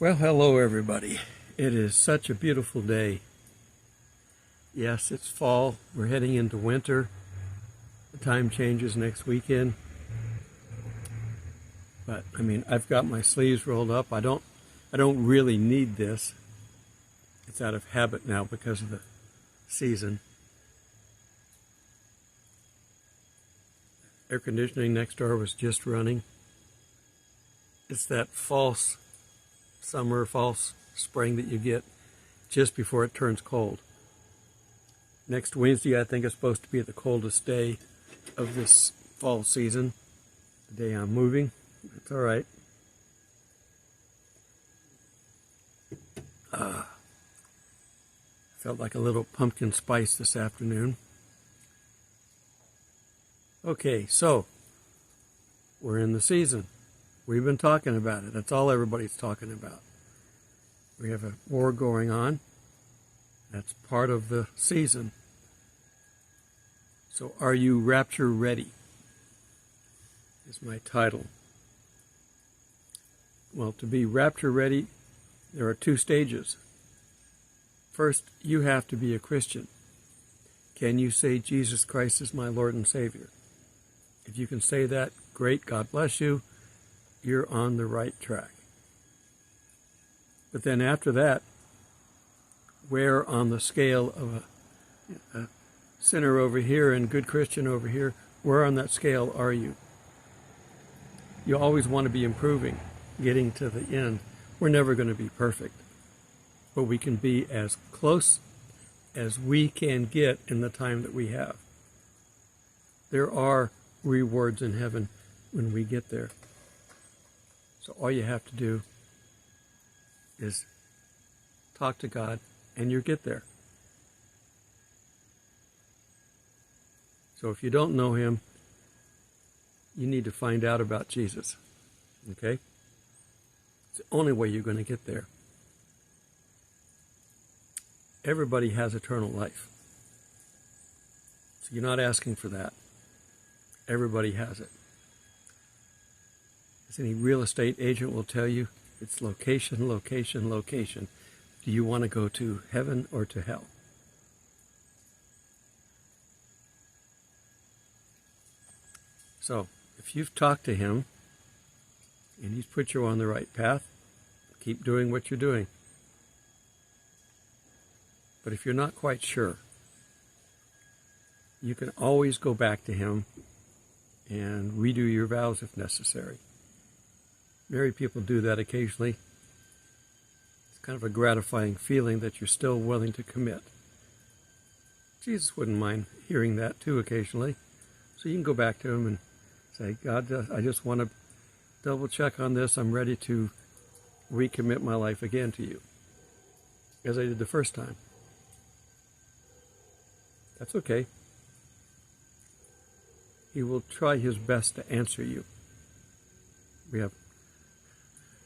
Well, hello everybody. It is such a beautiful day. Yes, it's fall. We're heading into winter. The time changes next weekend. But I mean, I've got my sleeves rolled up. I don't really need this. It's out of habit now because of the season. Air conditioning next door was just running. It's that false summer, false spring that you get just before it turns cold. Next Wednesday, I think, is supposed to be the coldest day of this fall season. The day I'm moving. It's all right. Felt like a little pumpkin spice this afternoon. Okay, so we're in the season. We've been talking about it. That's all everybody's talking about. We have a war going on. That's part of the season. So are you rapture ready? Is my title. Well, to be rapture ready, there are two stages. First, you have to be a Christian. Can you say Jesus Christ is my Lord and Savior? If you can say that, great, God bless you. You're on the right track. But then after that, where on the scale of a sinner over here and good Christian over here, where on that scale are you? You always want to be improving, getting to the end. We're never going to be perfect, but we can be as close as we can get in the time that we have. There are rewards in heaven when we get there. So all you have to do is talk to God and you get there. So if you don't know him, you need to find out about Jesus. Okay? It's the only way you're going to get there. Everybody has eternal life. So you're not asking for that. Everybody has it. As any real estate agent will tell you, it's location, location, location. Do you want to go to heaven or to hell? So, if you've talked to him and he's put you on the right path, keep doing what you're doing. But if you're not quite sure, you can always go back to him and redo your vows if necessary. Married people do that occasionally. It's kind of a gratifying feeling that you're still willing to commit. Jesus wouldn't mind hearing that too occasionally. So you can go back to him and say, God, I just want to double check on this. I'm ready to recommit my life again to you, as I did the first time. That's okay. He will try his best to answer you. We have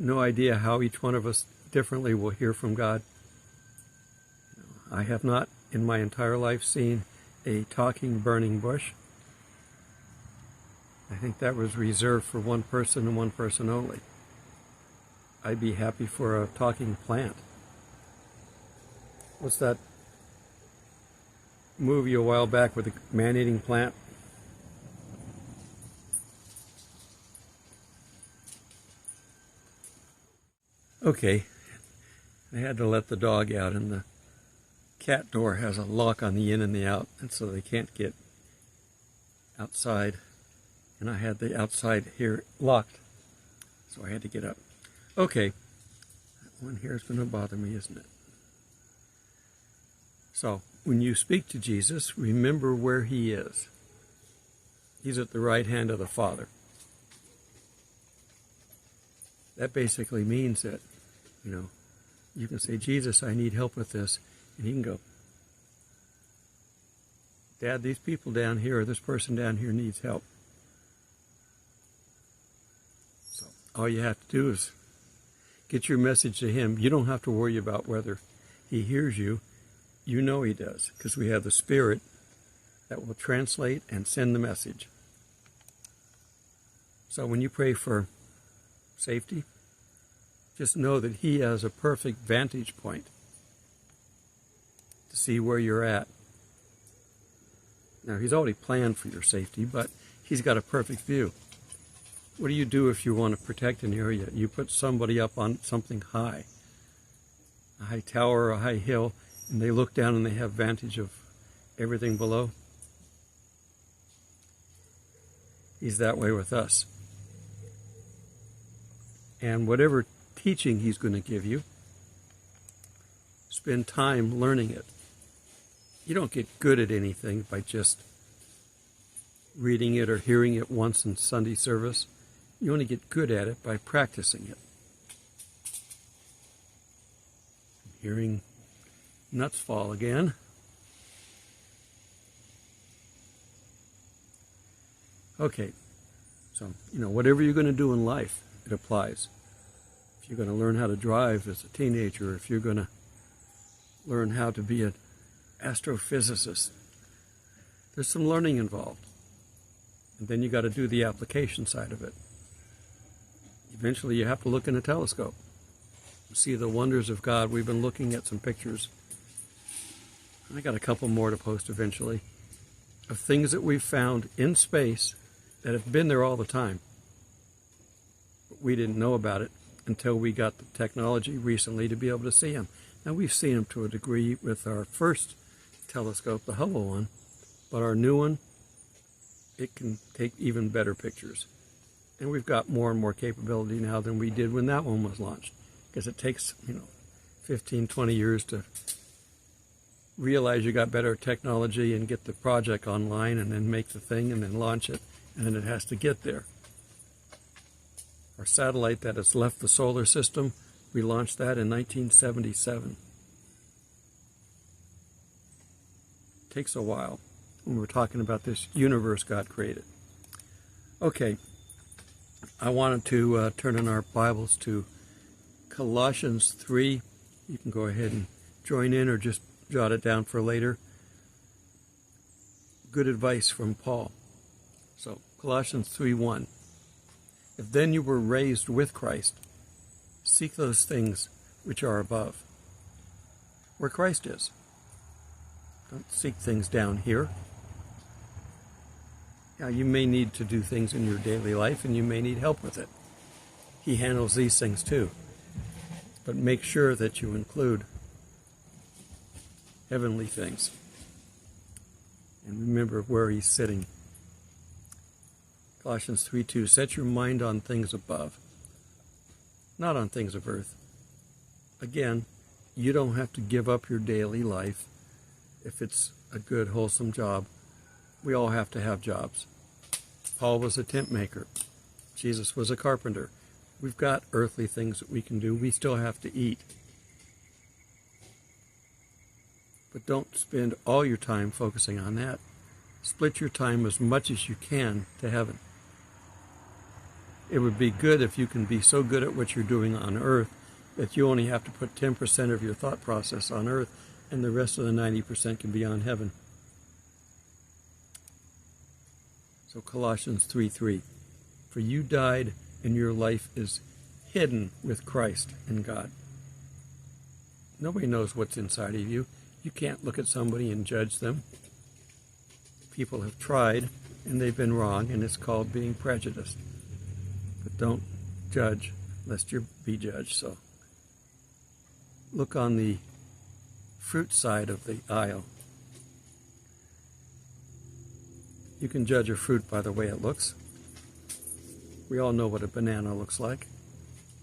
no idea how each one of us differently will hear from God. I have not in my entire life seen a talking burning bush. I think that was reserved for one person and one person only. I'd be happy for a talking plant. What's that movie a while back with a man-eating plant? Okay, I had to let the dog out, and the cat door has a lock on the in and the out, and so they can't get outside. And I had the outside here locked, so I had to get up. Okay, that one here is going to bother me, isn't it? So, when you speak to Jesus, remember where he is. He's at the right hand of the Father. That basically means that, you can say, Jesus, I need help with this. And he can go, Dad, these people down here, or this person down here needs help. So all you have to do is get your message to him. You don't have to worry about whether he hears you. You know he does, because we have the Spirit that will translate and send the message. So when you pray for safety, Just know that he has a perfect vantage point to see where you're at. Now, he's already planned for your safety, but he's got a perfect view. What do you do if you want to protect an area? You put somebody up on something high, a high tower or a high hill, and they look down and they have vantage of everything below. He's that way with us. And whatever teaching he's going to give you, spend time learning it. You don't get good at anything by just reading it or hearing it once in Sunday service. You only get good at it by practicing it. I'm hearing nuts fall again. Okay, so, whatever you're going to do in life, it applies. If you're going to learn how to drive as a teenager, if you're going to learn how to be an astrophysicist, there's some learning involved. And then you got to do the application side of it. Eventually you have to look in a telescope, see the wonders of God. We've been looking at some pictures. I got a couple more to post eventually of things that we've found in space that have been there all the time. But we didn't know about it until we got the technology recently to be able to see them. Now, we've seen them to a degree with our first telescope, the Hubble one, but our new one, it can take even better pictures. And we've got more and more capability now than we did when that one was launched, because it takes, 15, 20 years to realize you got better technology and get the project online and then make the thing and then launch it, and then it has to get there. Our satellite that has left the solar system, we launched that in 1977. It takes a while when we're talking about this universe God created. Okay, I wanted to turn in our Bibles to Colossians 3. You can go ahead and join in or just jot it down for later. Good advice from Paul. So, Colossians 3:1. If then you were raised with Christ, seek those things which are above, where Christ is. Don't seek things down here. Now, you may need to do things in your daily life, and you may need help with it. He handles these things too. But make sure that you include heavenly things. And remember where he's sitting. Colossians 3:2, set your mind on things above, not on things of earth. Again, you don't have to give up your daily life if it's a good, wholesome job. We all have to have jobs. Paul was a tent maker. Jesus was a carpenter. We've got earthly things that we can do. We still have to eat. But don't spend all your time focusing on that. Split your time as much as you can to heaven. It would be good if you can be so good at what you're doing on earth that you only have to put 10% of your thought process on earth and the rest of the 90% can be on heaven. So Colossians 3:3, for you died and your life is hidden with Christ in God. Nobody knows what's inside of you. You can't look at somebody and judge them. People have tried and they've been wrong, and it's called being prejudiced. But don't judge lest you be judged. So look on the fruit side of the aisle. You can judge a fruit by the way it looks. We all know what a banana looks like.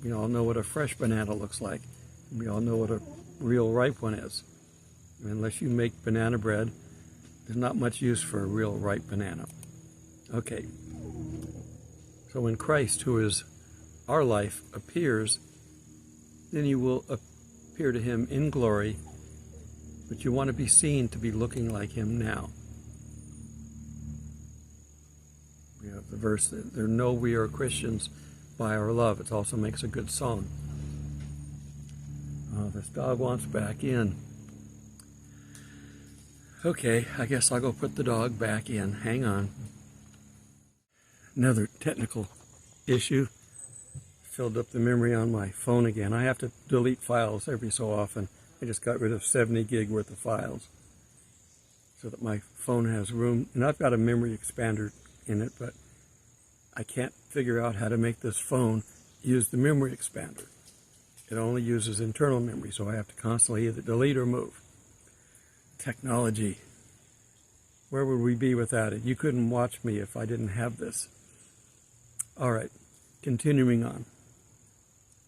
We all know what a fresh banana looks like. We all know what a real ripe one is. Unless you make banana bread, there's not much use for a real ripe banana. Okay. So when Christ, who is our life, appears, then you will appear to him in glory, but you want to be seen to be looking like him now. We have the verse that they know we are Christians by our love. It also makes a good song. Oh, this dog wants back in. Okay, I guess I'll go put the dog back in. Hang on. Another technical issue. filled up the memory on my phone again. I have to delete files every so often. I just got rid of 70 gig worth of files so that my phone has room. And I've got a memory expander in it, but I can't figure out how to make this phone use the memory expander. It only uses internal memory, so I have to constantly either delete or move. Technology. Where would we be without it? You couldn't watch me if I didn't have this. All right, continuing on.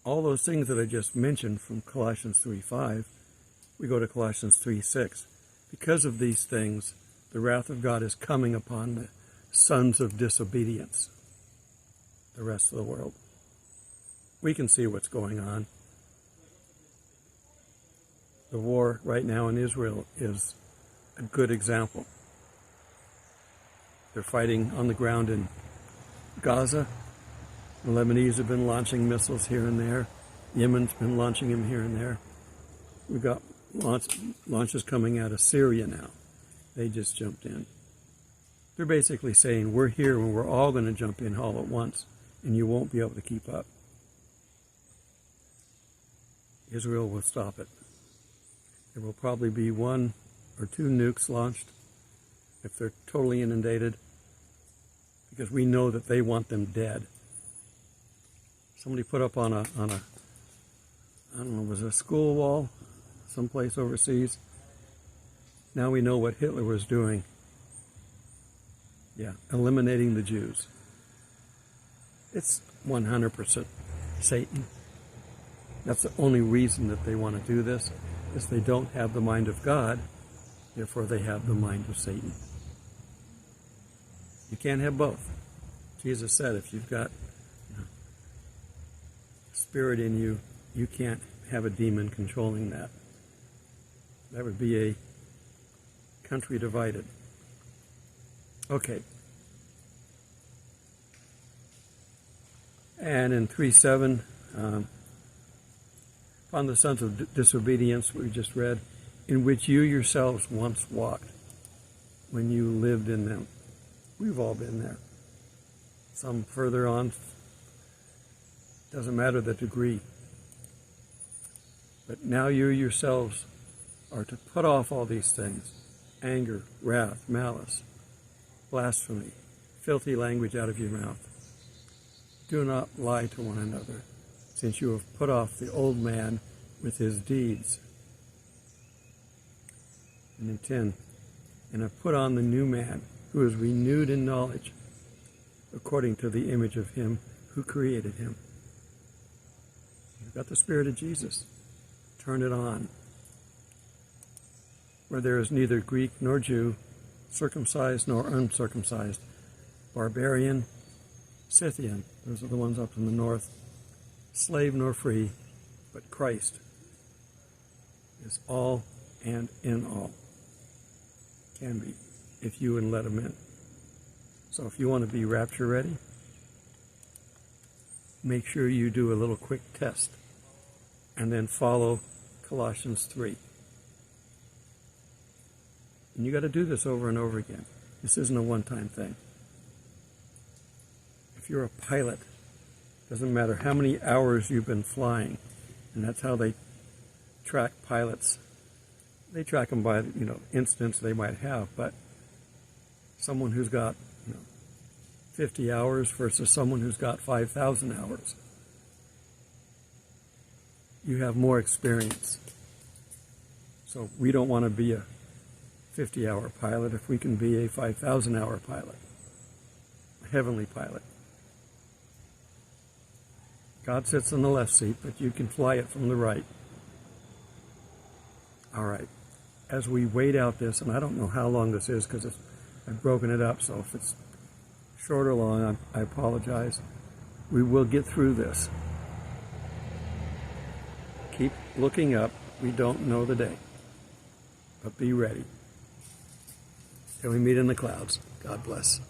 All those things that I just mentioned from Colossians 3:5, we go to Colossians 3:6. Because of these things, the wrath of God is coming upon the sons of disobedience, the rest of the world. We can see what's going on. The war right now in Israel is a good example. They're fighting on the ground in Gaza. The Lebanese have been launching missiles here and there. Yemen's been launching them here and there. We've got launches coming out of Syria now. They just jumped in. They're basically saying, we're here and we're all going to jump in all at once, and you won't be able to keep up. Israel will stop it. There will probably be 1 or 2 nukes launched if they're totally inundated, because we know that they want them dead. Somebody put up on a I don't know, was it a school wall someplace overseas? Now we know what Hitler was doing. Yeah, eliminating the Jews. It's 100% Satan. That's the only reason that they want to do this, is they don't have the mind of God, therefore they have the mind of Satan. You can't have both. Jesus said if you've got spirit in you, you can't have a demon controlling that. That would be a country divided. Okay. And in 3:7, upon the sons of disobedience, we just read, in which you yourselves once walked when you lived in them. We've all been there. Some further on, doesn't matter the degree. But now you yourselves are to put off all these things: anger, wrath, malice, blasphemy, filthy language out of your mouth. Do not lie to one another, since you have put off the old man with his deeds. And in 10, and have put on the new man, who is renewed in knowledge, according to the image of him who created him. You've got the Spirit of Jesus. Turn it on. Where there is neither Greek nor Jew, circumcised nor uncircumcised, barbarian, Scythian, those are the ones up in the north, slave nor free, but Christ is all and in all. Can be, if you would let him in. So if you want to be rapture ready, make sure you do a little quick test and then follow Colossians 3. And you got to do this over and over again. This isn't a one-time thing. If you're a pilot, doesn't matter how many hours you've been flying, and that's how they track pilots. They track them by, incidents they might have, but someone who's got 50 hours versus someone who's got 5,000 hours, you have more experience. So we don't want to be a 50-hour pilot if we can be a 5,000-hour pilot, a heavenly pilot. God sits in the left seat, but you can fly it from the right. All right. As we wait out this, and I don't know how long this is because I've broken it up, so if it's short or long, I apologize. We will get through this. Keep looking up. We don't know the day, but be ready. Till we meet in the clouds. God bless.